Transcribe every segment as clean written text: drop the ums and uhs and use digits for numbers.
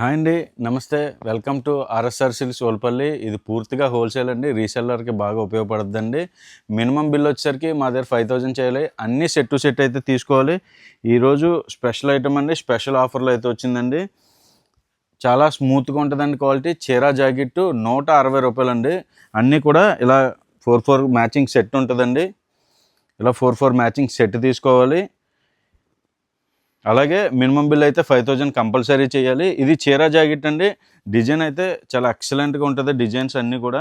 Hi అండి, namaste. Welcome to RSR silks Olpalli. ఇది పూర్తిగా హోల్సేల్ అండి, రీసెల్లర్కి బాగా ఉపయోగపడుతుందండి. మినిమం బిల్ వచ్చేసరికి మా దగ్గర 5000 చేయాలి. అన్నీ సెట్ టు సెట్ అయితే తీసుకోవాలి. ఈరోజు స్పెషల్ ఐటమ్ అండి, స్పెషల్ ఆఫర్లో అయితే వచ్చిందండి. చాలా స్మూత్గా ఉంటుందండి క్వాలిటీ. చీరా జాకెట్టు 160 రూపాయలండి. అన్నీ కూడా ఇలా 4 మ్యాచింగ్ సెట్ ఉంటుందండి. ఇలా 4 మ్యాచింగ్ సెట్ తీసుకోవాలి. అలాగే మినిమం బిల్ అయితే 5000 కంపల్సరీ చేయాలి. ఇది చీరా జాకెట్ అండి. డిజైన్ అయితే చాలా ఎక్సలెంట్గా ఉంటుంది. డిజైన్స్ అన్నీ కూడా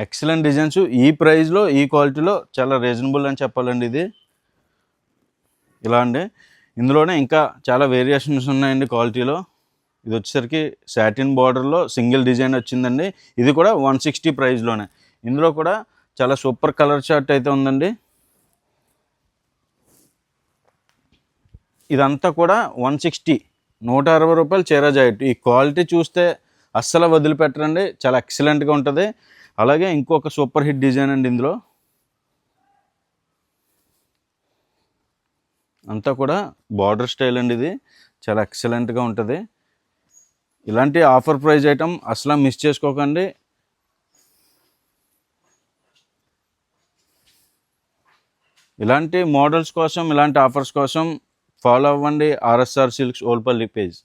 ఎక్సలెంట్ డిజైన్స్. ఈ ప్రైస్లో ఈ క్వాలిటీలో చాలా రీజనబుల్ అని చెప్పాలండి. ఇది ఇలా అండి. ఇందులోనే ఇంకా చాలా వేరియేషన్స్ ఉన్నాయండి క్వాలిటీలో. ఇది వచ్చేసరికి సాటిన్ బార్డర్లో సింగిల్ డిజైన్ వచ్చిందండి. ఇది కూడా 160 ప్రైస్లోనే. ఇందులో కూడా చాలా సూపర్ కలర్ చార్ట్ అయితే ఉందండి. ఇదంతా కూడా 160 రూపాయలు చీరా జాకెట్. ఈ క్వాలిటీ చూస్తే అస్సలు వదిలిపెట్టరండి, చాలా ఎక్సలెంట్గా ఉంటుంది. అలాగే ఇంకొక సూపర్ హిట్ డిజైన్ అండి. ఇందులో అంతా కూడా బార్డర్ స్టైల్ అండి. ఇది చాలా ఎక్సలెంట్గా ఉంటుంది. ఇలాంటి ఆఫర్ ప్రైస్ ఐటమ్ అసలు మిస్ చేసుకోకండి. ఇలాంటి మోడల్స్ కోసం, ఇలాంటి ఆఫర్స్ కోసం ఫాలో అవ్వండి ఆర్ఎస్ఆర్ సిల్క్స్ ఓల్పల్లి పేజ్.